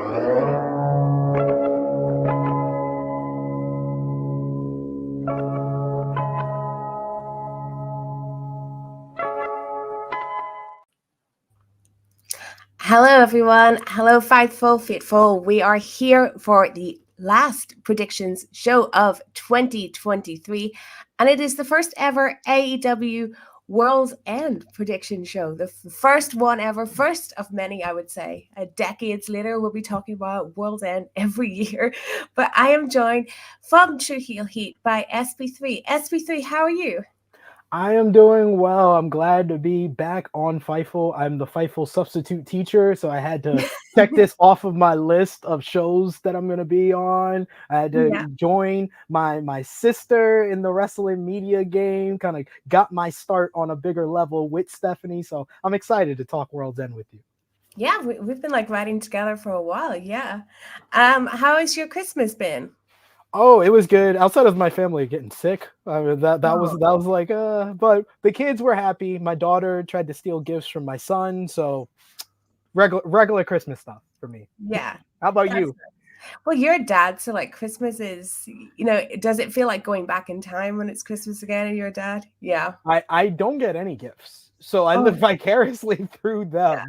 Hello, everyone. Hello, Fightful. We are here for the last predictions show of 2023, and it is the first ever AEW World's End prediction show. The first one ever, first of many, I would say. Decades later, we'll be talking about World's End every year. But I am joined from True Heel Heat by SP3. SP3, how are you? I am doing well. I'm glad to be back on Fightful. I'm the Fightful substitute teacher, so I had to check this off of my list of shows that I'm going to be on. I had to join my sister in the wrestling media game, kind of got my start on a bigger level with Stephanie, so I'm excited to talk World's End with you. Yeah, we've been like writing together for a while, yeah. How has your Christmas been? Oh, it was good. Outside of my family getting sick, I mean, that was like but the kids were happy. My daughter tried to steal gifts from my son, so regular Christmas stuff for me. Yeah. How about you? Well, you're a dad, so like Christmas is, does it feel like going back in time when it's Christmas again and you're a dad? Yeah. I don't get any gifts. So I live vicariously through them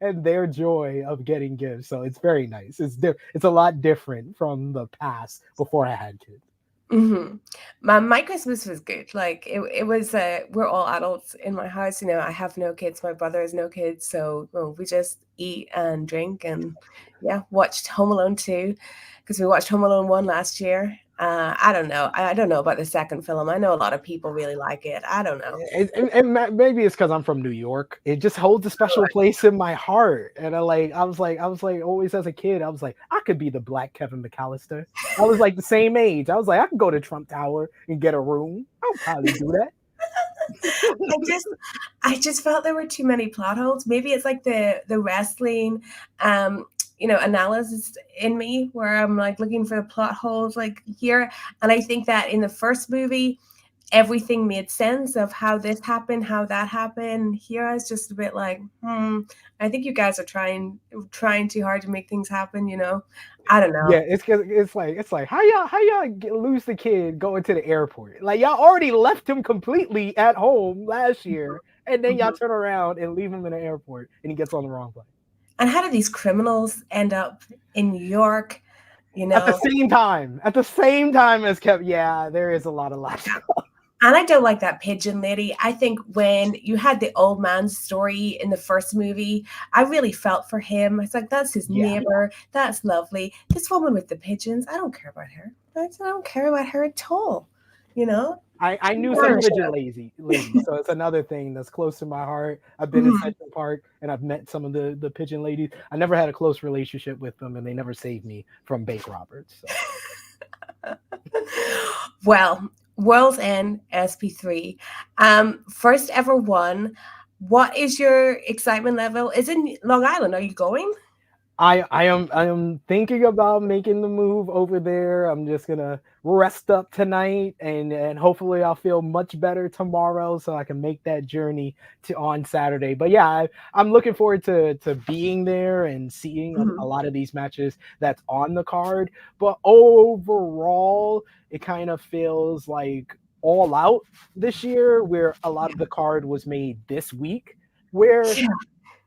and their joy of getting gifts. So it's very nice. It's a lot different from the past before I had kids. Mm-hmm. My Christmas was good. Like it was. We're all adults in my house. I have no kids. My brother has no kids, so we just eat and drink and watched Home Alone 2 because we watched Home Alone 1 last year. I don't know. I don't know about the second film. I know a lot of people really like it. I don't know. And maybe it's because I'm from New York. It just holds a special place in my heart. And I was like, always as a kid, I was like, I could be the Black Kevin McAllister. I was like the same age. I was like, I can go to Trump Tower and get a room. I'll probably do that. I just felt there were too many plot holes. Maybe it's like the wrestling analysis in me where I'm like looking for the plot holes like here. And I think that in the first movie, everything made sense of how this happened, how that happened. Here I was just a bit like, I think you guys are trying too hard to make things happen, I don't know. Yeah, it's like how y'all lose the kid going to the airport? Like y'all already left him completely at home last year, and then y'all turn around and leave him in the airport and he gets on the wrong plane. And how do these criminals end up in New York? At the same time as Kev. Yeah, there is a lot of logic. And I don't like that pigeon lady. I think when you had the old man's story in the first movie, I really felt for him. It's like, that's his neighbor. That's lovely. This woman with the pigeons, I don't care about her. I don't care about her at all. I knew some pigeon ladies, so it's another thing that's close to my heart. I've been in Central Park and I've met some of the pigeon ladies. I never had a close relationship with them, and they never saved me from bank robbers. So. Well, World's End SP3, first ever one. What is your excitement level? Is in Long Island? Are you going? I am thinking about making the move over there. I'm just gonna rest up tonight and hopefully I'll feel much better tomorrow so I can make that journey on Saturday. But yeah, I'm looking forward to being there and seeing a lot of these matches that's on the card. But overall, it kind of feels like All Out this year, where a lot of the card was made this week, where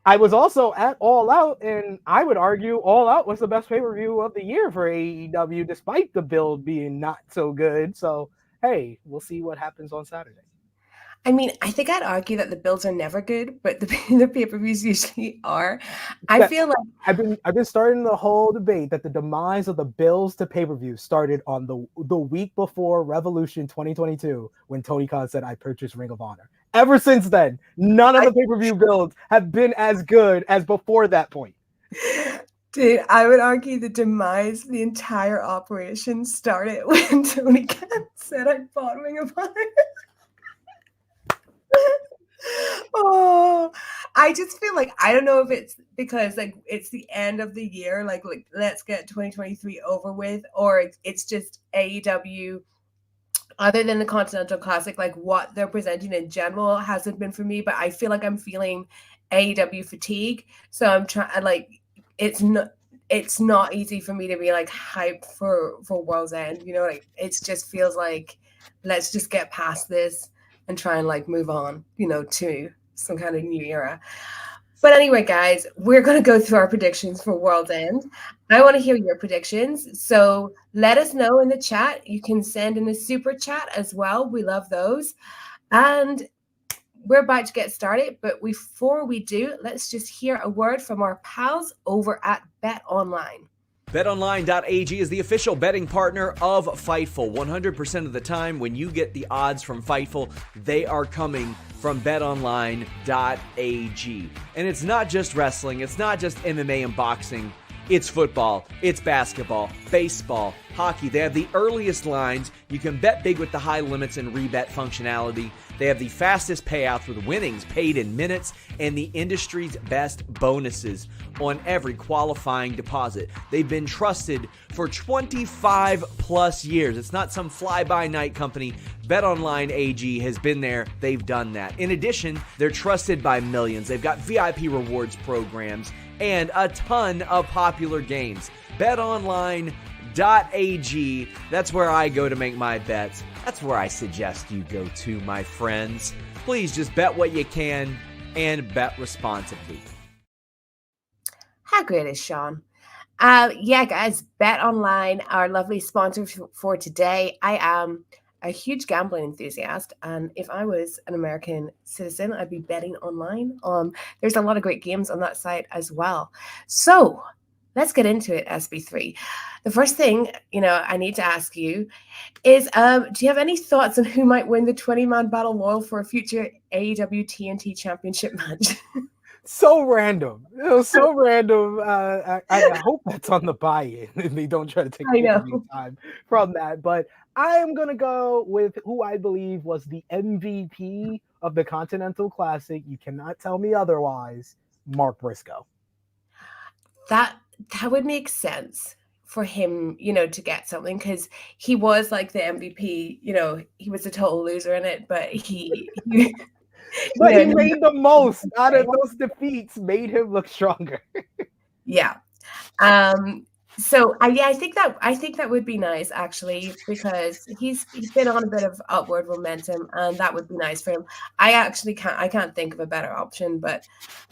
I was also at All Out, and I would argue All Out was the best pay-per-view of the year for AEW, despite the build being not so good. So, hey, we'll see what happens on Saturday. I mean, I think I'd argue that the builds are never good, but the pay-per-views usually are. I feel like I've been starting the whole debate that the demise of the bills to pay-per-view started on the week before Revolution 2022 when Tony Khan said, "I purchased Ring of Honor." Ever since then, none of the pay-per-view builds have been as good as before that point. Dude, I would argue the demise of the entire operation started when Tony Khan said, "I bought Ring of Honor." Oh, I just feel like, I don't know if it's because like it's the end of the year, like let's get 2023 over with, or it's just AEW, other than the Continental Classic, like what they're presenting in general hasn't been for me. But I feel like I'm feeling AEW fatigue, so I'm trying, like, it's not, it's not easy for me to be like hyped for World's End. You know, like it just feels like let's just get past this and try and like move on, you know, to some kind of new era. But anyway, guys, we're going to go through our predictions for World's End. I want to hear your predictions. So let us know in the chat. You can send in a super chat as well. We love those. And we're about to get started. But before we do, let's just hear a word from our pals over at BetOnline. BetOnline.AG is the official betting partner of Fightful. 100% of the time when you get the odds from Fightful, they are coming from BetOnline.AG. And it's not just wrestling, it's not just MMA and boxing. It's football, it's basketball, baseball, hockey. They have the earliest lines. You can bet big with the high limits and rebet functionality. They have the fastest payouts with winnings paid in minutes and the industry's best bonuses on every qualifying deposit. They've been trusted for 25 plus years. It's not some fly-by-night company. BetOnline.AG has been there. They've done that. In addition, they're trusted by millions. They've got VIP rewards programs and a ton of popular games. BetOnline.AG, that's where I go to make my bets. That's where I suggest you go to, my friends. Please just bet what you can and bet responsibly. How great is Sean? Yeah, guys, BetOnline, our lovely sponsor for today. I am a huge gambling enthusiast, and if I was an American citizen, I'd be betting online. There's a lot of great games on that site as well. So let's get into it, SP3. The first thing, I need to ask you is, do you have any thoughts on who might win the 20-man Battle Royal for a future AEW TNT Championship match? So random. It was so random. I hope that's on the buy-in and they don't try to take any time from that. But I am going to go with who I believe was the MVP of the Continental Classic. You cannot tell me otherwise. Mark Briscoe. That would make sense for him, to get something, because he was like the MVP. He was a total loser in it, but he but he made the most out of those defeats, made him look stronger. Yeah. So I think that would be nice, actually, because he's been on a bit of upward momentum, and that would be nice for him. I can't think of a better option, but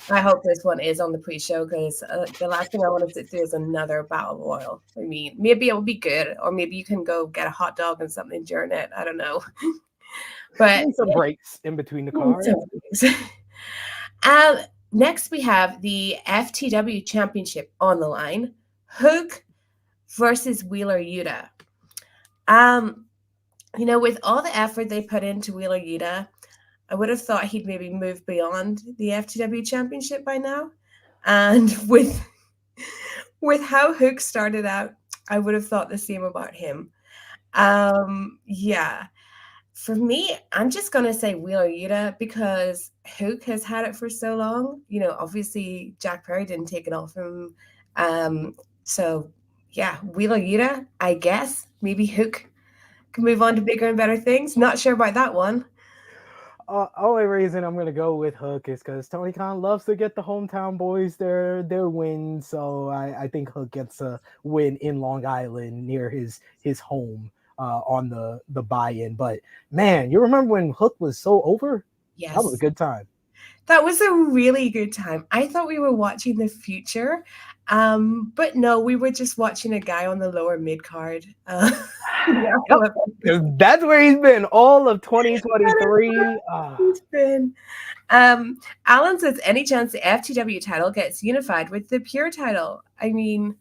I hope this one is on the pre-show, because the last thing I want to sit through is another Battle Royal. I mean, maybe it will be good, or maybe you can go get a hot dog and something during it. I don't know. But some breaks in between the cards. Next, we have the FTW Championship on the line. Hook versus Wheeler Yuta. With all the effort they put into Wheeler Yuta, I would have thought he'd maybe move beyond the FTW Championship by now. And with how Hook started out, I would have thought the same about him. Yeah. For me, I'm just going to say Wheeler Yuta, because Hook has had it for so long. Obviously Jack Perry didn't take it off him. So yeah, Wheeler Yuta, I guess. Maybe Hook can move on to bigger and better things. Not sure about that one. Only reason I'm going to go with Hook is because Tony Khan loves to get the hometown boys their wins. So I think Hook gets a win in Long Island near his home. On the buy-in. But man, you remember when Hook was so over? Yes. That was a good time. That was a really good time. I thought we were watching the future, but no, we were just watching a guy on the lower mid card. That's where he's been all of 2023. He's been. Allin says, any chance the FTW title gets unified with the Pure title? I mean,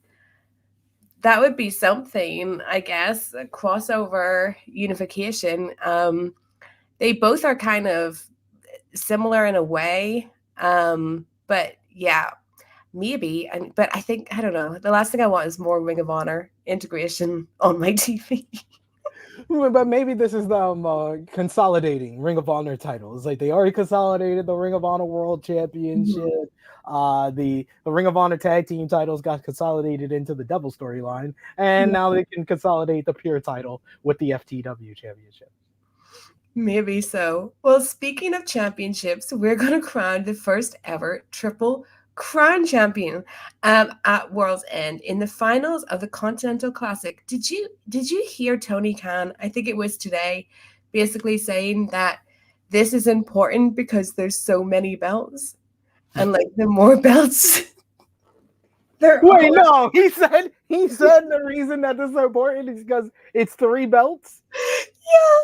that would be something, I guess, a crossover unification. They both are kind of similar in a way. But yeah, maybe. But I don't know. The last thing I want is more Ring of Honor integration on my TV. But maybe this is them consolidating Ring of Honor titles. Like they already consolidated the Ring of Honor World Championship. Mm-hmm. The Ring of Honor tag team titles got consolidated into the Devil storyline, and now they can consolidate the Pure title with the FTW Championship. Maybe so. Well, speaking of championships, we're going to crown the first ever triple crown champion at World's End in the finals of the Continental Classic. Did you hear Tony Khan? I think it was today, basically saying that this is important because there's so many belts, and like the more belts. Wait, no, he said the reason that this is important is because it's 3 belts. Yeah,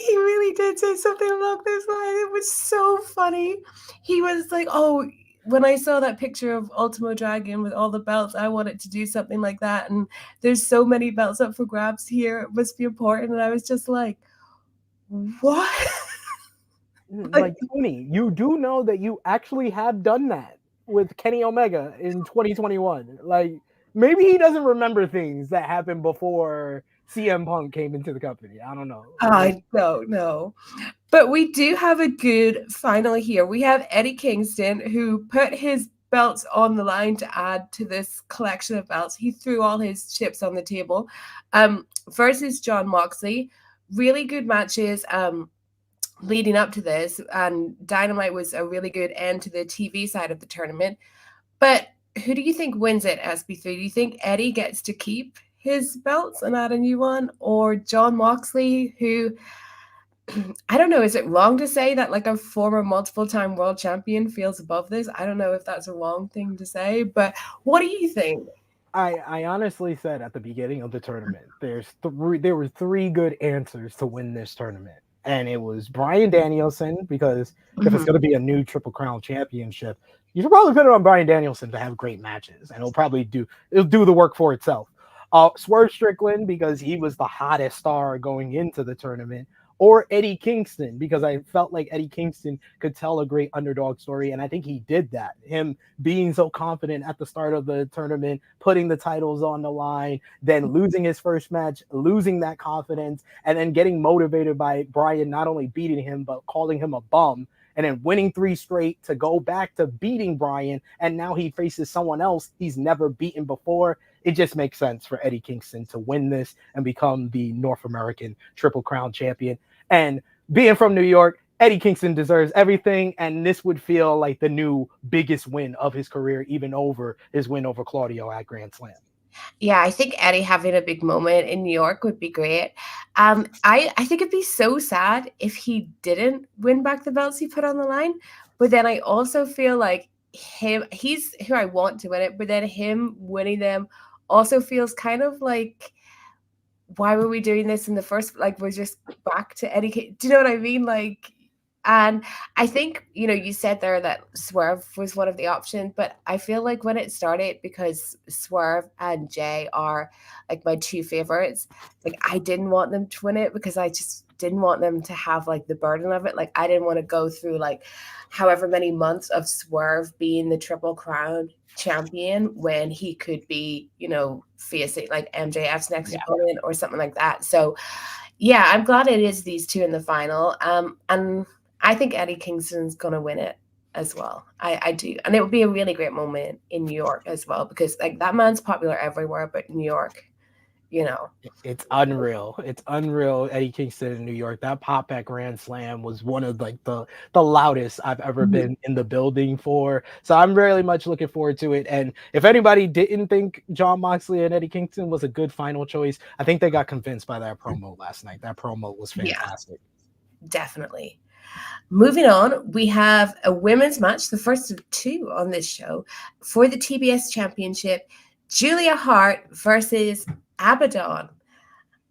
he really did say something along those lines. It was so funny. He was like, "Oh, when I saw that picture of Ultimo Dragon with all the belts, I wanted to do something like that. And there's so many belts up for grabs here. It must be important." And I was just like, "What?" Like, Tony, you do know that you actually have done that with Kenny Omega in 2021. Like, maybe he doesn't remember things that happened before CM Punk came into the company. I don't know. I don't know. But we do have a good final here. We have Eddie Kingston, who put his belts on the line to add to this collection of belts. He threw all his chips on the table versus Jon Moxley. Really good matches leading up to this. And Dynamite was a really good end to the TV side of the tournament. But who do you think wins it, SP3? Do you think Eddie gets to keep his belts and add a new one, or Jon Moxley, who, I don't know, is it wrong to say that like a former multiple-time world champion feels above this? I don't know if that's a wrong thing to say, but what do you think? I honestly said at the beginning of the tournament, there were 3 good answers to win this tournament. And it was Bryan Danielson, because if it's going to be a new Triple Crown championship, you should probably put it on Bryan Danielson to have great matches, and it'll do the work for itself. Swerve Strickland, because he was the hottest star going into the tournament, or Eddie Kingston, because I felt like Eddie Kingston could tell a great underdog story, and I think he did that. Him being so confident at the start of the tournament, putting the titles on the line, then losing his first match, losing that confidence, and then getting motivated by Bryan not only beating him, but calling him a bum, and then winning 3 straight to go back to beating Bryan, and now he faces someone else he's never beaten before. It just makes sense for Eddie Kingston to win this and become the North American Triple Crown champion. And being from New York, Eddie Kingston deserves everything, and this would feel like the new biggest win of his career, even over his win over Claudio at Grand Slam. Yeah, I think Eddie having a big moment in New York would be great. I think it'd be so sad if he didn't win back the belts he put on the line. But then I also feel like he's who I want to win it, but then him winning them also feels kind of like, why were we doing this in the first? Like, we're just back to Eddie. Do you know what I mean? Like, and I think, you said there that Swerve was one of the options, but I feel like when it started, because Swerve and Jay are like my 2 favorites, like I didn't want them to win it because I just didn't want them to have like the burden of it. Like I didn't want to go through like however many months of Swerve being the Triple Crown champion when he could be, facing like MJF's next opponent or something like that. So yeah, I'm glad it is these 2 in the final. And I think Eddie Kingston's going to win it as well. I do. And it would be a really great moment in New York as well, because like that man's popular everywhere, but New York, It's unreal. It's unreal. Eddie Kingston in New York. That pop at Grand Slam was one of like the loudest I've ever been in the building for. So I'm really much looking forward to it. And if anybody didn't think Jon Moxley and Eddie Kingston was a good final choice, I think they got convinced by that promo last night. That promo was fantastic. Yeah, definitely. Moving on, we have a women's match, the first of 2 on this show, for the TBS Championship. Julia Hart versus Abadon.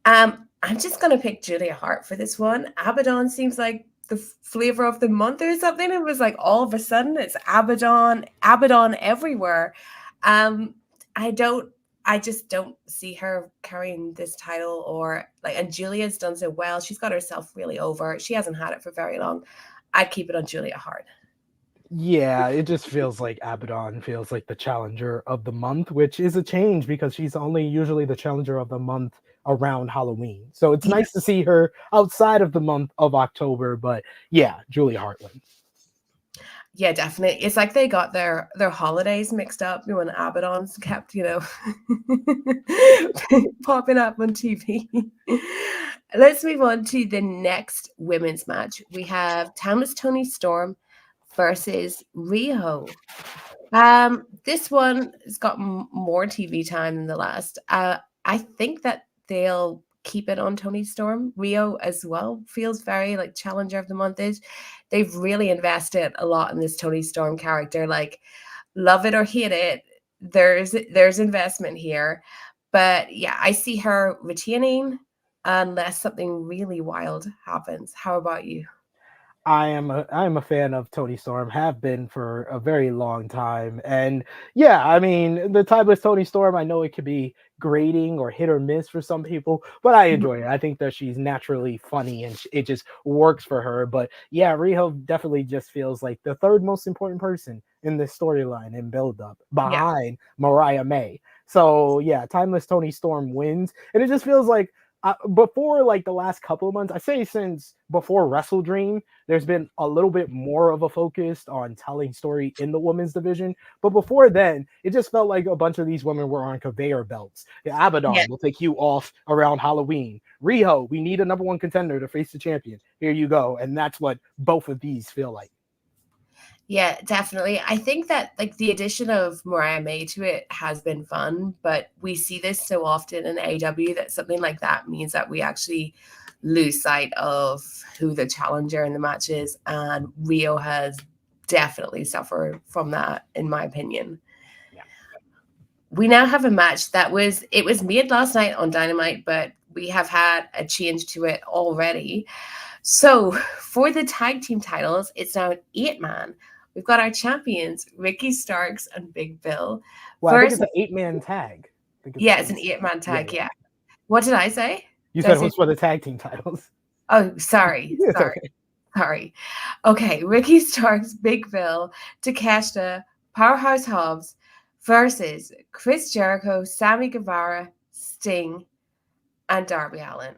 I'm just going to pick Julia Hart for this one. Abadon seems like the flavor of the month or something. It was like all of a sudden it's Abadon everywhere. I just don't see her carrying this title, or like, and Julia's done so well. She's got herself really over. She hasn't had it for very long. I'd keep it on Julia Hart. Yeah, it just feels like Abadon feels like the challenger of the month, which is a change because she's only usually the challenger of the month around Halloween. So it's nice to see her outside of the month of October. But yeah, Julia Hart wins. Yeah, definitely. It's like they got their holidays mixed up when Abadon's kept, popping up on TV. Let's move on to the next women's match. We have Timeless Toni Storm versus Riho. This one has got more TV time than the last. I think that they'll keep it on Toni Storm. Riho as well feels very like challenger of the month-ish. They've really invested a lot in this Toni Storm character. Like, love it or hate it, there's investment here. But yeah, I see her retaining unless something really wild happens. How about you? I am a fan of Toni Storm, have been for a very long time. And yeah, I mean, the timeless Toni Storm, I know it could be grating or hit or miss for some people, but I enjoy it. I think that she's naturally funny and it just works for her. But yeah, Riho definitely just feels like the third most important person in this storyline and build up behind Mariah May. So yeah, timeless Toni Storm wins. And it just feels like before like the last couple of months, I say since before Wrestle Dream, there's been a little bit more of a focus on telling story in the women's division. But before then, it just felt like a bunch of these women were on conveyor belts. Abadon will take you off around Halloween. Riho, we need a number one contender to face the champion. Here you go. And that's what both of these feel like. Yeah, definitely. I think that like the addition of Mariah May to it has been fun, but we see this so often in AEW that something like that means that we actually lose sight of who the challenger in the match is, and Riho has definitely suffered from that, in my opinion. Yeah. We now have a match that was made last night on Dynamite, but we have had a change to it already. So for the tag team titles, it's now an 8-man. We've got our champions, Ricky Starks and Big Bill. Well, I think it's an 8-man tag. It's an 8-man tag, yeah. What did I say? You said it was for the tag team titles. Oh, sorry. Sorry. Okay, Ricky Starks, Big Bill, Takeshita, Powerhouse Hobbs versus Chris Jericho, Sammy Guevara, Sting, and Darby Allin.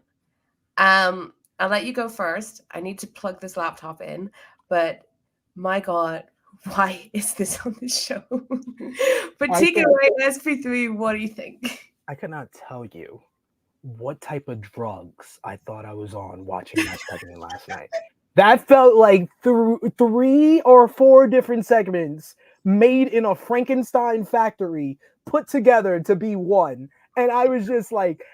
I'll let you go first. I need to plug this laptop in, but my God, why is this on the show? But take it away, SP3, what do you think? I cannot tell you what type of drugs I thought I was on watching that segment last night. That felt like 3 or 4 different segments made in a Frankenstein factory put together to be one. And I was like,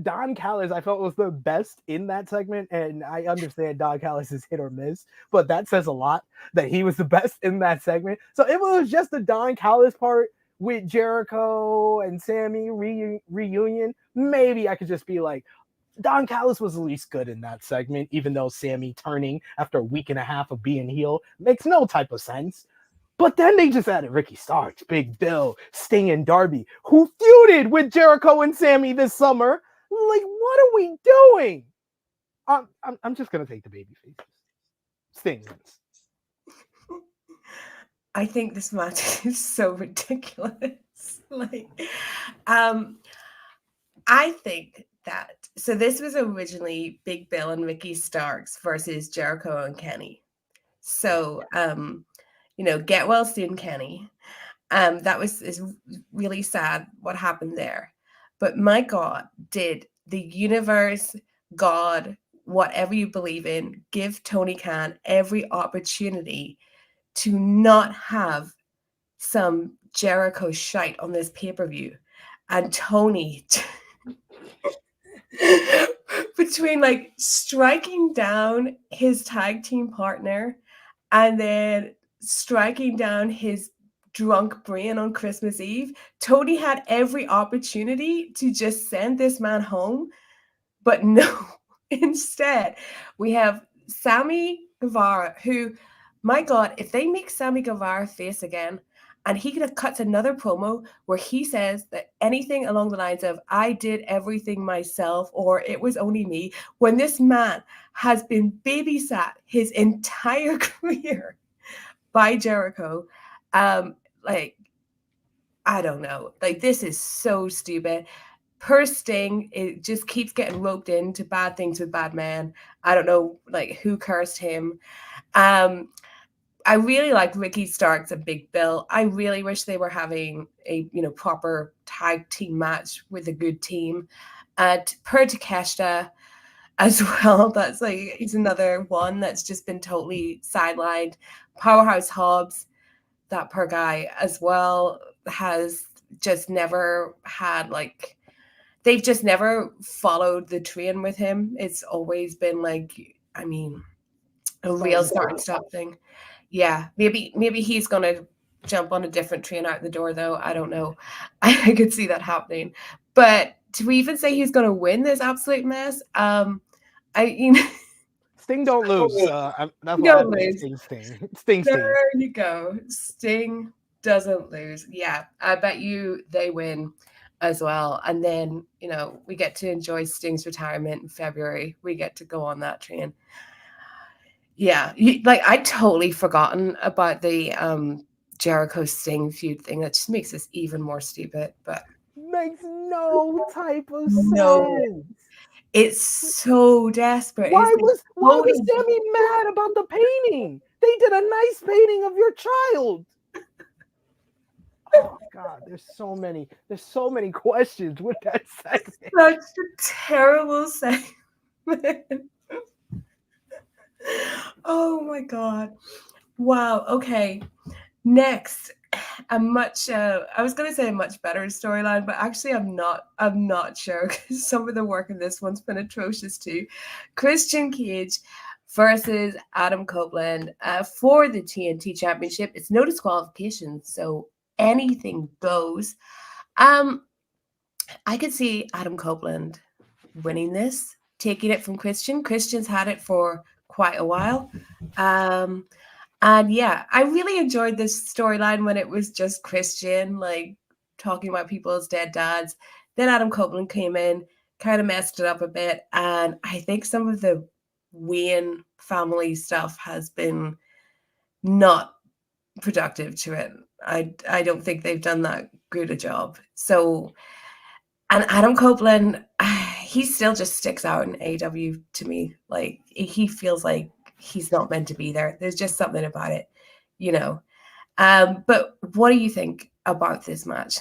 Don Callis, I felt was the best in that segment, and I understand Don Callis is hit or miss, but that says a lot that he was the best in that segment. So if it was just the Don Callis part with Jericho and Sammy reunion, maybe I could just be like, Don Callis was at least good in that segment, even though Sammy turning after a week and a half of being heel makes no type of sense. But then they just added Ricky Starks, Big Bill, Sting, and Darby, who feuded with Jericho and Sammy this summer. Like, what are we doing? I'm just gonna take the baby faces. Sting wins. I think this match is so ridiculous. Like, I think that so this was originally Big Bill and Ricky Starks versus Jericho and Kenny. So get well soon, Kenny. That is really sad what happened there. But my God, did the universe, God, whatever you believe in, give Tony Khan every opportunity to not have some Jericho shite on this pay-per-view. And Tony, between like striking down his tag team partner and then striking down his drunk brain on Christmas Eve, Tony had every opportunity to just send this man home. But no, instead, we have Sammy Guevara, who, my God, if they make Sammy Guevara face again, and he cuts another promo where he says that anything along the lines of, I did everything myself, or it was only me, when this man has been babysat his entire career by Jericho, I don't know. Like, this is so stupid. Per Sting, it just keeps getting roped into bad things with bad men. I don't know, like, who cursed him. I really like Ricky Starks and Big Bill. I really wish they were having a proper tag team match with a good team. Per Takeshita as well. That's he's another one that's just been totally sidelined. Powerhouse Hobbs that poor guy as well has just never had like, they've just never followed the train with him. It's always been like, I mean, a real start and stop thing. Yeah, maybe he's gonna jump on a different train out the door though. I don't know. I could see that happening. But to even say he's gonna win this absolute mess, Sting don't lose. That's why don't I lose. Sting. There you go. Sting doesn't lose. Yeah, I bet you they win as well. And then, we get to enjoy Sting's retirement in February. We get to go on that train. Yeah, I'd totally forgotten about the Jericho Sting feud thing. That just makes this even more stupid. But makes no type of sense. It's so desperate. Why was Sammy mad about the painting? They did a nice painting of your child. Oh God, there's so many questions with that segment. Such a terrible segment. Oh my God. Wow. Okay. Next, I was going to say a much better storyline, but actually I'm not sure because some of the work in this one's been atrocious too. Christian Cage versus Adam Copeland for the TNT Championship. It's no disqualification, so anything goes. I could see Adam Copeland winning this, taking it from Christian. Christian's had it for quite a while. And yeah, I really enjoyed this storyline when it was just Christian, like talking about people's dead dads. Then Adam Copeland came in, kind of messed it up a bit. And I think some of the Wayne family stuff has been not productive to it. I don't think they've done that good a job. So, and Adam Copeland, he still just sticks out in AEW to me. Like, he feels like he's not meant to be there. There's just something about it, But what do you think about this match?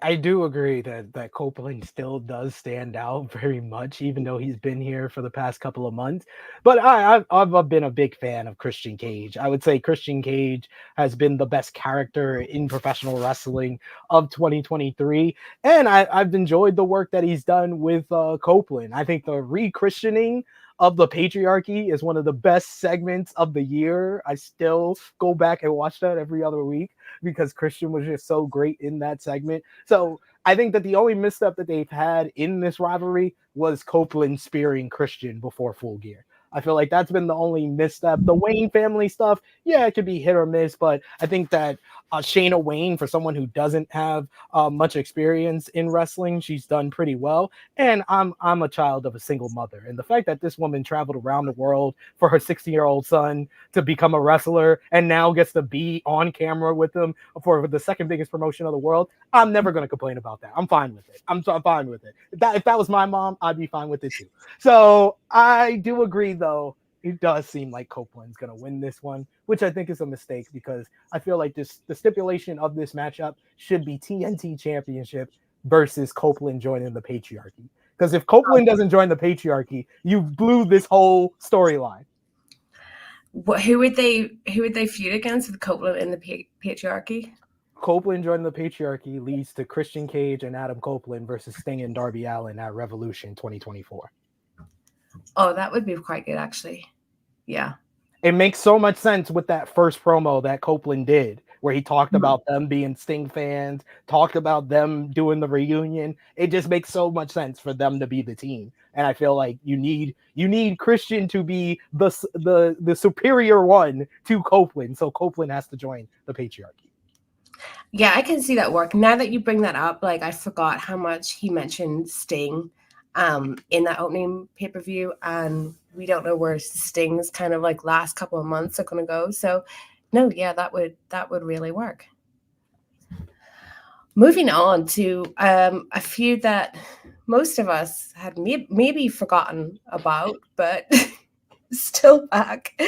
I do agree that Copeland still does stand out very much, even though he's been here for the past couple of months. But I've been a big fan of Christian Cage. I would say Christian Cage has been the best character in professional wrestling of 2023. And I've enjoyed the work that he's done with Copeland. I think the re-Christianing of the patriarchy is one of the best segments of the year. I still go back and watch that every other week because Christian was just so great in that segment. So I think that the only misstep that they've had in this rivalry was Copeland spearing Christian before Full Gear. I feel like that's been the only misstep. The Wayne family stuff, yeah, it could be hit or miss, but I think that Shayna Wayne, for someone who doesn't have much experience in wrestling, she's done pretty well. And I'm a child of a single mother. And the fact that this woman traveled around the world for her 16-year-old son to become a wrestler and now gets to be on camera with him for the second biggest promotion of the world, I'm never going to complain about that. I'm fine with it. I'm fine with it. If that was my mom, I'd be fine with it too. So I do agree, though, it does seem like Copeland's going to win this one, which I think is a mistake because I feel like the stipulation of this matchup should be TNT Championship versus Copeland joining the patriarchy. Because if Copeland doesn't join the patriarchy, you blew this whole storyline. Who would they feud against with Copeland in the patriarchy? Copeland joining the patriarchy leads to Christian Cage and Adam Copeland versus Sting and Darby Allin at Revolution 2024. Oh, that would be quite good, actually. Yeah. It makes so much sense with that first promo that Copeland did, where he talked about them being Sting fans, talked about them doing the reunion. It just makes so much sense for them to be the team. And I feel like you need Christian to be the superior one to Copeland. So Copeland has to join the patriarchy. Yeah, I can see that work. Now that you bring that up, like I forgot how much he mentioned Sting in that opening pay-per-view, and we don't know where Sting's kind of like last couple of months are going to go. So no, yeah, that would really work. Moving on to a feud that most of us had maybe forgotten about, but still back.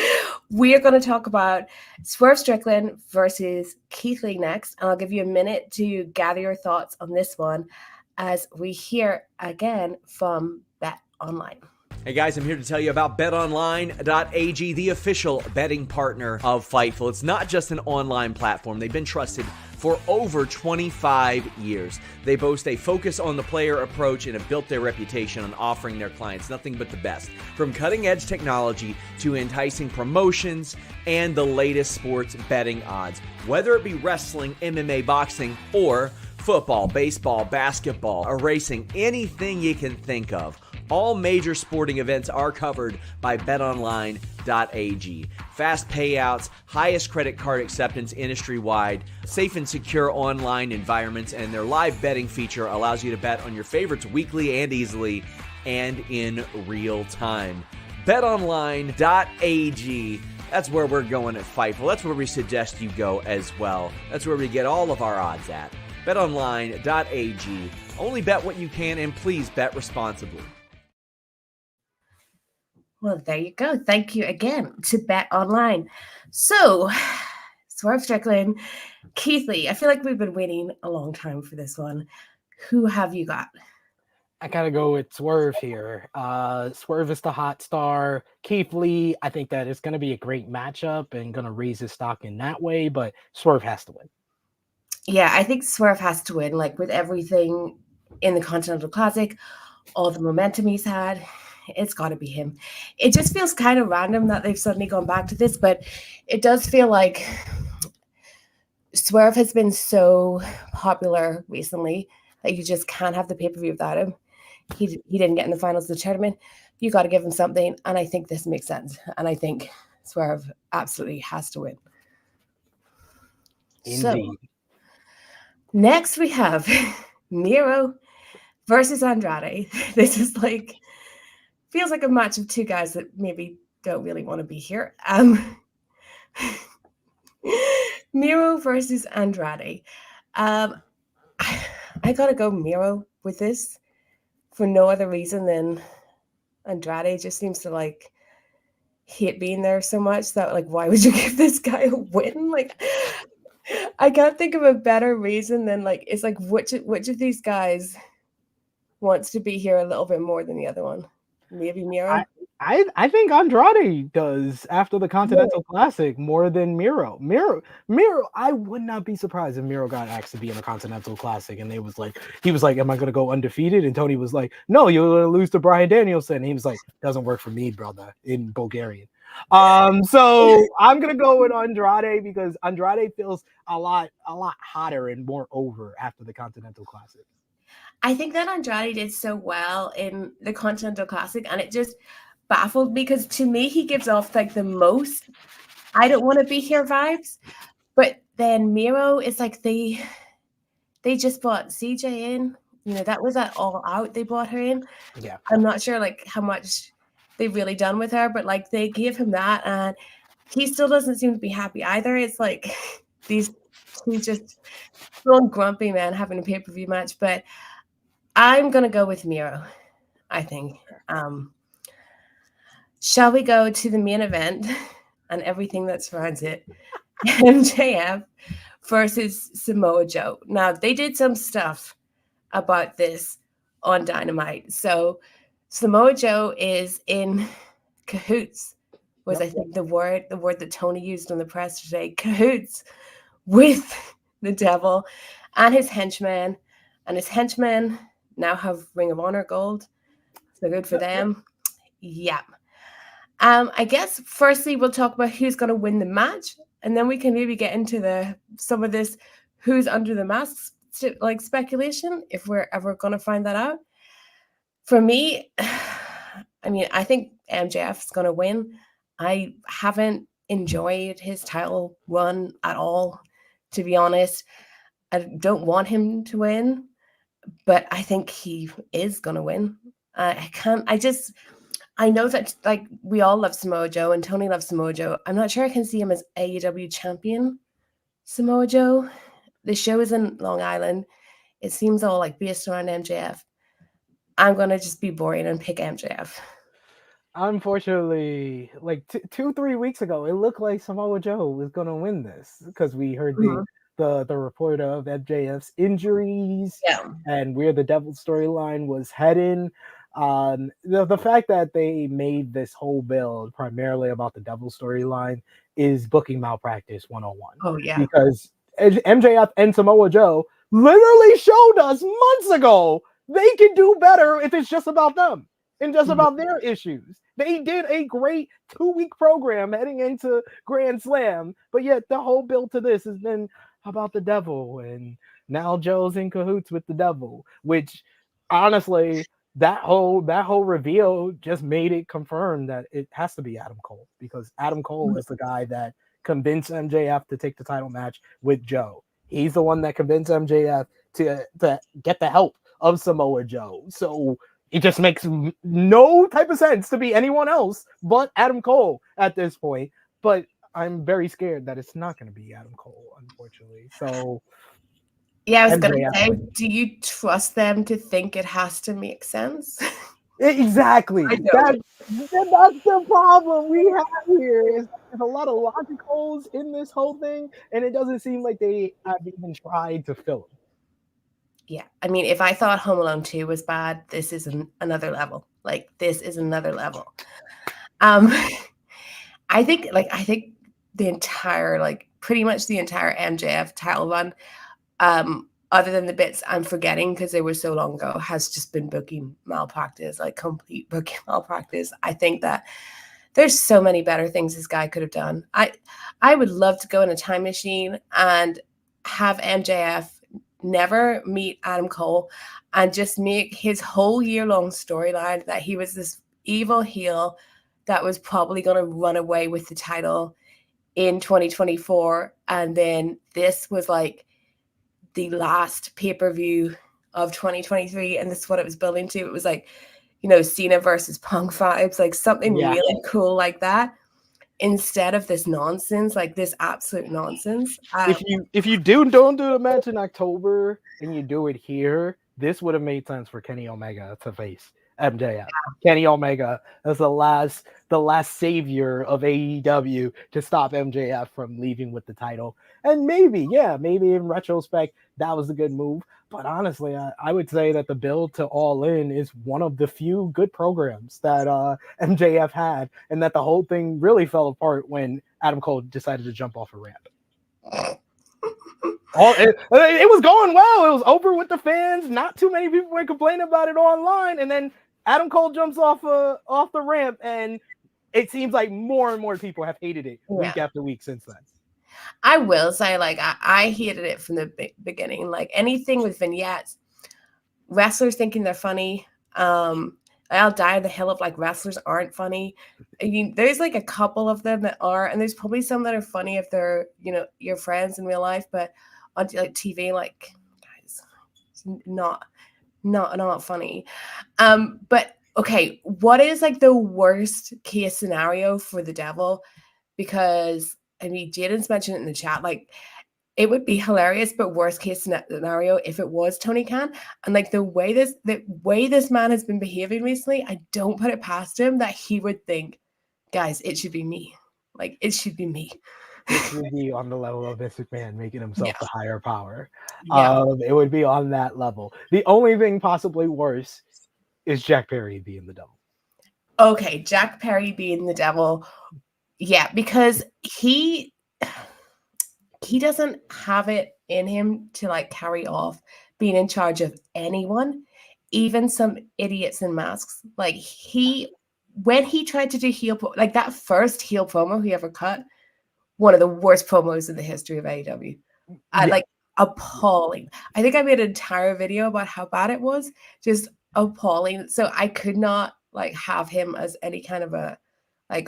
We are going to talk about Swerve Strickland versus Keith Lee next, and I'll give you a minute to gather your thoughts on this one as we hear again from BetOnline. Hey guys, I'm here to tell you about BetOnline.AG, the official betting partner of Fightful. It's not just an online platform. They've been trusted for over 25 years. They boast a focus on the player approach and have built their reputation on offering their clients nothing but the best. From cutting-edge technology to enticing promotions and the latest sports betting odds. Whether it be wrestling, MMA, boxing, or football, baseball, basketball, or racing, anything you can think of. All major sporting events are covered by BetOnline.ag. Fast payouts, highest credit card acceptance industry-wide, safe and secure online environments, and their live betting feature allows you to bet on your favorites weekly and easily and in real time. BetOnline.ag. That's where we're going at Fightful. That's where we suggest you go as well. That's where we get all of our odds at. BetOnline.ag. Only bet what you can, and please bet responsibly. Well, there you go. Thank you again to Bet Online. So, Swerve Strickland, Keith Lee. I feel like we've been waiting a long time for this one. Who have you got? I gotta go with Swerve here. Swerve is the hot star. Keith Lee, I think that it's gonna be a great matchup and gonna raise his stock in that way, but Swerve has to win. Yeah, I think Swerve has to win, like with everything in the Continental Classic, all the momentum he's had. It's got to be him. It just feels kind of random that they've suddenly gone back to this, but it does feel like Swerve has been so popular recently that you just can't have the pay-per-view without him. He didn't get in the finals of the tournament. You got to give him something, and I think this makes sense. And I think Swerve absolutely has to win. Indeed. So, next we have Miro versus Andrade. This is like... feels like a match of two guys that maybe don't really want to be here. Miro versus Andrade. I gotta go Miro with this for no other reason than Andrade just seems to like hate being there so much that like, why would you give this guy a win? Like, I can't think of a better reason than like, it's like which of these guys wants to be here a little bit more than the other one? Maybe Miro. I think Andrade does after the Continental Classic more than Miro. Miro, I would not be surprised if Miro got asked to be in a Continental Classic and he was like, am I gonna go undefeated? And Tony was like, no, you're gonna lose to Bryan Danielson. And he was like, doesn't work for me, brother, in Bulgarian. So I'm gonna go with Andrade because Andrade feels a lot hotter and more over after the Continental Classic. I think that Andrade did so well in the Continental Classic, and it just baffled me because to me, he gives off like the most I don't want to be here vibes. But then Miro is like they just brought CJ in. You know, that was at All Out. They brought her in. Yeah. I'm not sure like how much they've really done with her, but like they gave him that, and he still doesn't seem to be happy either. It's like he's just so grumpy man having a pay-per-view match, but I'm going to go with Miro, I think. Shall we go to the main event and everything that surrounds it? MJF versus Samoa Joe. Now, they did some stuff about this on Dynamite. So Samoa Joe is in cahoots, was I think the word that Toni used on the press today, cahoots with the devil and his henchmen. And his henchmen now have Ring of Honor gold. So good for them. Yeah. I guess firstly we'll talk about who's going to win the match, and then we can maybe get into some of this who's under the mask like speculation if we're ever going to find that out. For me, I mean, I think MJF is going to win. I haven't enjoyed his title run at all, to be honest. I don't want him to win, but I think he is going to win. I know that like we all love Samoa Joe and Toni loves Samoa Joe. I'm not sure I can see him as AEW champion Samoa Joe. The show is in Long Island. It seems all like based around MJF. I'm going to just be boring and pick MJF. Unfortunately, like 2-3 weeks ago, it looked like Samoa Joe was going to win this because we heard the report of MJF's injuries and where the Devil storyline was heading. The fact that they made this whole build primarily about the Devil storyline is booking malpractice 101. Oh yeah, because MJF and Samoa Joe literally showed us months ago they can do better if it's just about them and just about their issues. They did a great 2-week program heading into Grand Slam, but yet the whole build to this has been about the Devil, and now Joe's in cahoots with the Devil, which honestly, that whole reveal just made it confirm that it has to be Adam Cole, because Adam Cole is the guy that convinced MJF to take the title match with Joe. He's the one that convinced MJF to get the help of Samoa Joe. So it just makes no type of sense to be anyone else but Adam Cole at this point. But I'm very scared that it's not going to be Adam Cole, unfortunately. So yeah, I was going to say, do you trust them to think it has to make sense? Exactly. That's the problem we have here. There's a lot of logic holes in this whole thing, and it doesn't seem like they have even tried to fill them. Yeah, I mean, if I thought Home Alone 2 was bad, this is another level. Like, this is another level. I think the entire, pretty much the entire MJF title run, other than the bits I'm forgetting because they were so long ago, has just been booking malpractice, like complete booking malpractice. I think that there's so many better things this guy could have done. I would love to go in a time machine and have MJF never meet Adam Cole and just make his whole year-long storyline that he was this evil heel that was probably going to run away with the title in 2024. And then this was like the last pay-per-view of 2023, and this is what it was building to. It was like, Cena versus Punk vibes, like something really cool like that, instead of this nonsense, like this absolute nonsense. If you don't do the match in October and you do it here, this would have made sense for Kenny Omega to face MJF. Yeah. Kenny Omega is the last savior of AEW to stop MJF from leaving with the title. And maybe in retrospect, that was a good move. But honestly, I would say that the build to All In is one of the few good programs that MJF had, and that the whole thing really fell apart when Adam Cole decided to jump off a ramp. It was going well. It was over with the fans. Not too many people were complaining about it online, and then Adam Cole jumps off the ramp, and it seems like more and more people have hated it week after week since then. I will say, I hated it from the beginning. Like, anything with vignettes, wrestlers thinking they're funny. I'll die on the hill of wrestlers aren't funny. I mean, there's a couple of them that are, and there's probably some that are funny if they're your friends in real life, but on TV, guys, it's not funny. But okay, what is the worst case scenario for the Devil? Because I mean, Jaden's mentioned it in the chat. It would be hilarious, but worst case scenario if it was Tony Khan. And the way this man has been behaving recently, I don't put it past him that he would think, guys, it should be me. It should be me. It would be on the level of Vince McMahon making himself the higher power. Yeah. It would be on that level. The only thing possibly worse is Jack Perry being the Devil. Okay, Jack Perry being the Devil. Yeah, because he doesn't have it in him to carry off being in charge of anyone, even some idiots in masks. When he tried to do heel, that first heel promo he ever cut, one of the worst promos in the history of AEW. Appalling. I think I made an entire video about how bad it was, just appalling. So I could not have him as any kind of a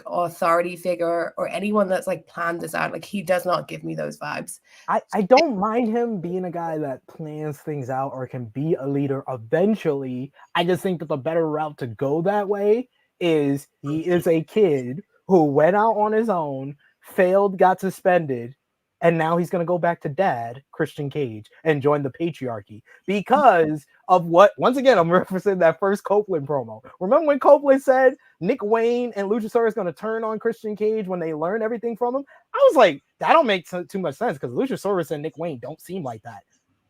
authority figure or anyone that's planned this out. He does not give me those vibes. I don't mind him being a guy that plans things out or can be a leader eventually. I just think that the better route to go that way is he is a kid who went out on his own, failed, got suspended, and now he's going to go back to dad, Christian Cage, and join the patriarchy because of what, once again, I'm referencing that first Copeland promo. Remember when Copeland said Nick Wayne and Luchasaurus going to turn on Christian Cage when they learn everything from him? I was like, that don't make too much sense because Luchasaurus and Nick Wayne don't seem like that.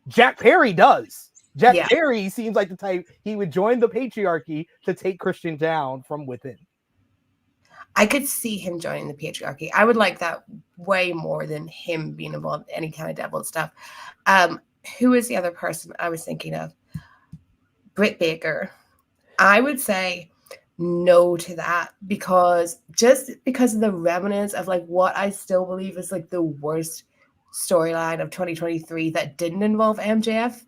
Jack Perry does. Jeff Yeah. Jarrett seems like the type he would join the patriarchy to take Christian down from within. I could see him joining the patriarchy. I would like that way more than him being involved in any kind of devil stuff. Who is the other person I was thinking of? Britt Baker. I would say no to that because of the remnants of like what I still believe is like the worst storyline of 2023 that didn't involve MJF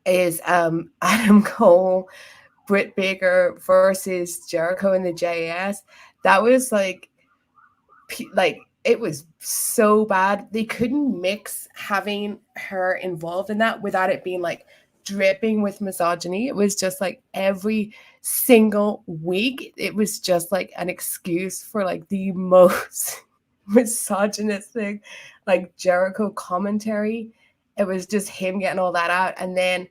is Adam Cole, Britt Baker versus Jericho in the JAS. That was like it was so bad. They couldn't mix having her involved in that without it being like dripping with misogyny. It was just like every single week, it was just like an excuse for like the most misogynistic, like Jericho commentary. It was just him getting all that out. And then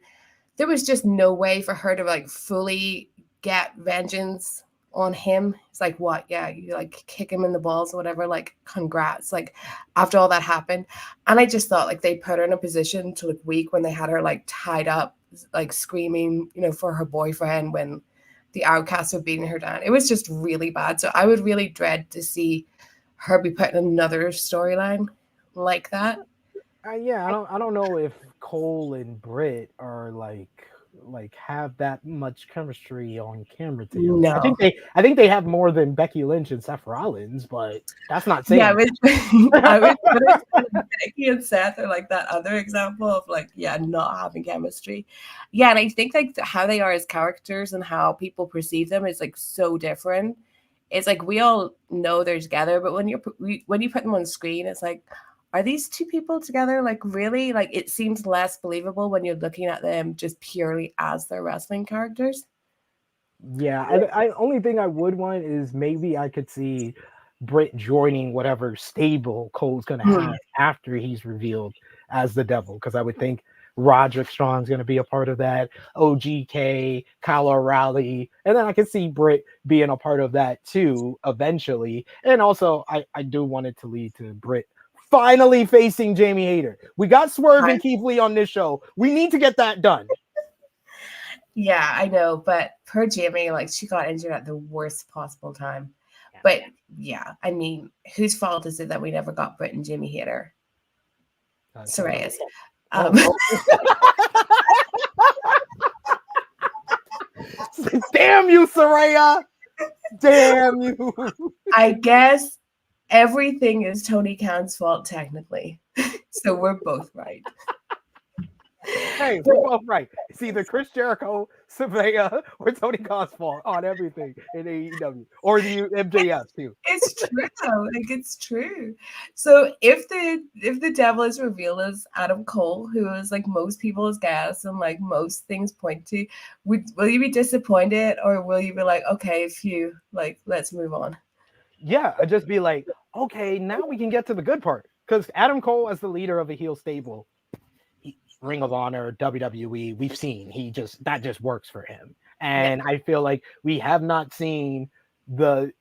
there was just no way for her to like fully get vengeance on him. It's like, what? Yeah, you like kick him in the balls or whatever. Like, congrats. Like, after all that happened. And I just thought like they put her in a position to look weak when they had her like tied up, like screaming, for her boyfriend when the Outcasts were beating her down. It was just really bad. So I would really dread to see her be put in another storyline like that. Yeah, I don't know if Cole and Britt are like have that much chemistry on camera together. No. I think they have more than Becky Lynch and Seth Rollins, but that's not saying. Yeah, I would put it Becky and Seth are like that other example of like, yeah, not having chemistry. Yeah, and I think like how they are as characters and how people perceive them is like so different. It's like we all know they're together, but when you put them on screen, it's like, are these two people together? Like, really? Like, it seems less believable when you're looking at them just purely as their wrestling characters. Yeah, I only thing I would want is maybe I could see Britt joining whatever stable Cole's going to have after he's revealed as the devil, because I would think Roderick Strong's going to be a part of that, OGK, Kyle O'Reilly, and then I could see Britt being a part of that too eventually. And also, I do want it to lead to Britt finally facing Jamie Hayter. We got Swerve and Keith Lee on this show. We need to get that done. Yeah, I know, but per Jamie, like she got injured at the worst possible time. Yeah. But yeah, I mean, whose fault is it that we never got Britt and Jamie Hayter? Soraya's. Damn you, Saraya! Damn you! I guess everything is Tony Khan's fault, technically. So we're both right. Hey, we're both right. It's either Chris Jericho, Saraya, or Tony Khan's fault on everything in AEW. Or the MJF too. It's true though. Like, it's true. So if the devil is revealed as Adam Cole, who is like most people's guess and like most things point to, will you be disappointed, or will you be like, okay, phew, like let's move on? Yeah, I'd just be like, okay, now we can get to the good part. Because Adam Cole, as the leader of a heel stable, Ring of Honor, WWE, we've seen that just works for him. And I feel like we have not seen the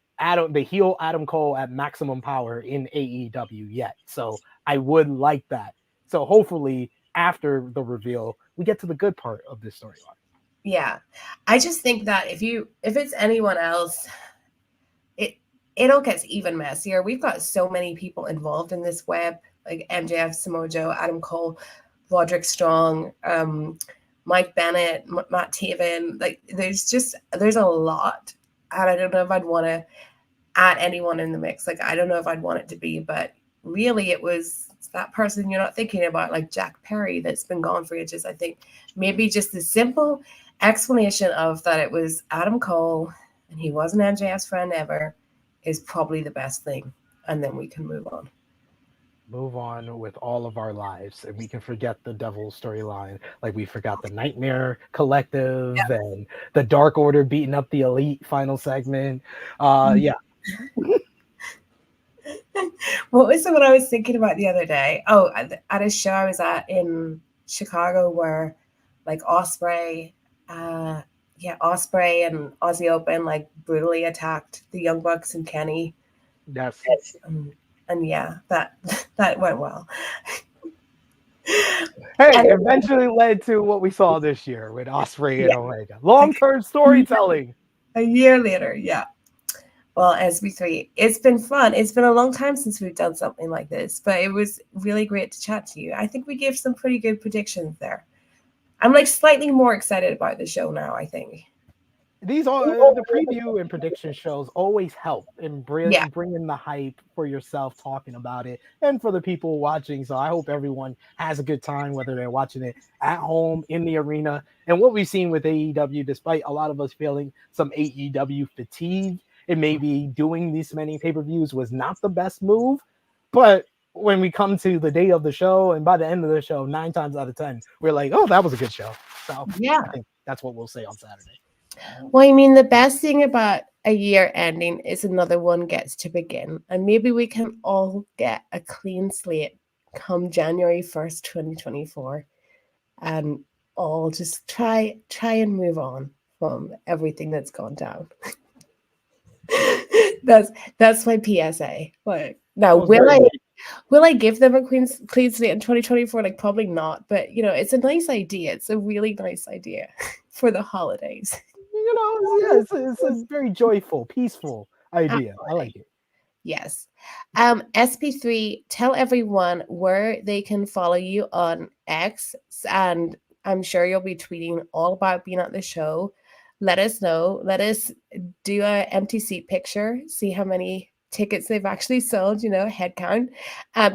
heel Adam Cole at maximum power in AEW yet. So I would like that. So hopefully after the reveal, we get to the good part of this storyline. Yeah. I just think that if it's anyone else, it all gets even messier. We've got so many people involved in this web, like MJF, Samoa Joe, Adam Cole, Roderick Strong, Mike Bennett, Matt Taven. Like, there's a lot. And I don't know if I'd want to add anyone in the mix. Like, I don't know if I'd want it to be, but really it's that person you're not thinking about, like Jack Perry, that's been gone for ages. I think maybe just the simple explanation of that it was Adam Cole and he wasn't MJF's friend ever is probably the best thing. And then we can move on. Move on with all of our lives, and we can forget the devil storyline, like we forgot the Nightmare Collective and the Dark Order beating up the Elite final segment. Yeah. What was the one I was thinking about the other day? Oh, at a show I was at in Chicago where like Ospreay and Aussie Open like brutally attacked the Young Bucks and Kenny. Yes. And yeah, that went well. Hey, eventually led to what we saw this year with Ospreay and Omega. Long-term storytelling. A year later, yeah. Well, SP3, it's been fun. It's been a long time since we've done something like this, but it was really great to chat to you. I think we gave some pretty good predictions there. I'm like slightly more excited about the show now, I think. These are the preview and prediction shows always help in bringing the hype for yourself, talking about it, and for the people watching. So I hope everyone has a good time, whether they're watching it at home, in the arena. And what we've seen with AEW, despite a lot of us feeling some AEW fatigue, and maybe doing these many pay-per-views was not the best move. But when we come to the day of the show, and by the end of the show, 9 times out of 10, we're like, oh, that was a good show. So yeah, I think that's what we'll say on Saturday. Well, I mean, the best thing about a year ending is another one gets to begin. And maybe we can all get a clean slate come January 1st, 2024. And all just try and move on from everything that's gone down. That's my PSA. Like, now, will I give them a clean slate in 2024? Like, probably not. But, it's a nice idea. It's a really nice idea for the holidays. It's a very joyful, peaceful idea. Absolutely. I like it. Yes. SP3, tell everyone where they can follow you on X, and I'm sure you'll be tweeting all about being at the show. Let us know. Let us do a empty seat picture, see how many tickets they've actually sold, head count.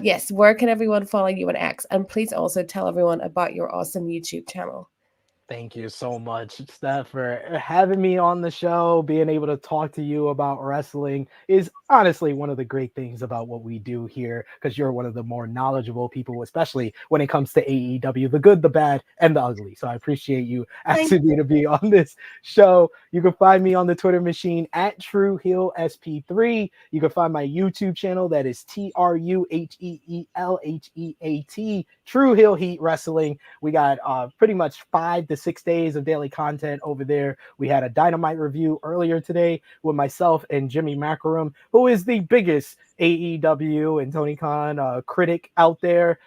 Yes, where can everyone follow you on X? And please also tell everyone about your awesome YouTube channel. Thank you so much, Steph, for having me on the show. Being able to talk to you about wrestling is honestly one of the great things about what we do here, because you're one of the more knowledgeable people, especially when it comes to AEW, the good, the bad, and the ugly. So I appreciate you asking me to be on this show. You can find me on the Twitter machine at TrueHeelSP3. You can find my YouTube channel, that is TrueHeelHeat, True Heel Heat Wrestling. We got pretty much 5 to 6 days of daily content over there. We had a Dynamite review earlier today with myself and Jimmy Macarum, who is the biggest AEW and Tony Khan critic out there.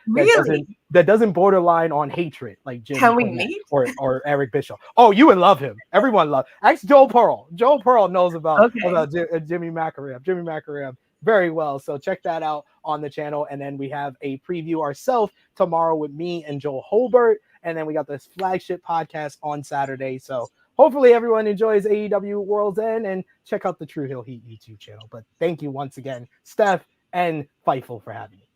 That doesn't borderline on hatred like Jimmy. Can we meet? Or Eric Bischoff. Oh, you would love him. Everyone loves. Ask Joe Pearl. Joe Pearl knows about Jimmy Macarum. Jimmy Macarum very well. So check that out on the channel. And then we have a preview ourselves tomorrow with me and Joel Holbert. And then we got this flagship podcast on Saturday. So hopefully everyone enjoys AEW World's End and check out the True Heel Heat YouTube channel. But thank you once again, Steph and Fightful, for having me.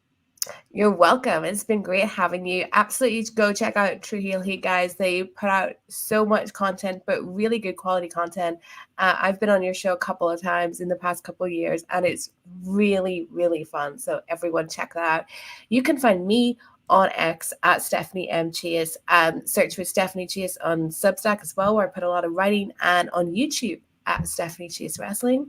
You're welcome. It's been great having you. Absolutely go check out True Heel Heat, guys. They put out so much content, but really good quality content. I've been on your show a couple of times in the past couple of years, and it's really, really fun. So everyone check that out. You can find me on X at Stephanie M. Chase, and search for Stephanie Chase on Substack as well, where I put a lot of writing, and on YouTube at Stephanie Chase Wrestling.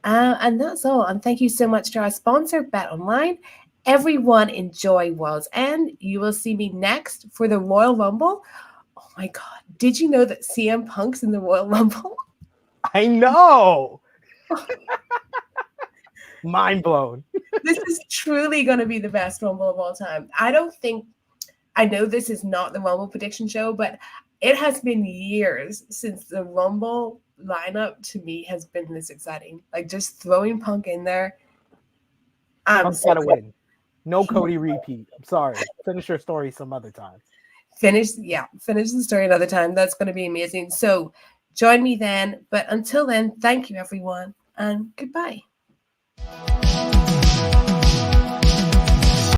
And that's all. And thank you so much to our sponsor, BetOnline. Everyone enjoy World's End. You will see me next for the Royal Rumble. Oh my God. Did you know that CM Punk's in the Royal Rumble? I know. Mind blown. This is truly going to be the best Rumble of all time. I know this is not the Rumble prediction show, but it has been years since the Rumble lineup to me has been this exciting. Like, just throwing Punk in there. Punk's got to win. No Cody repeat. I'm sorry. Finish your story some other time. Finish the story another time. That's going to be amazing. So join me then. But until then, thank you, everyone, and goodbye.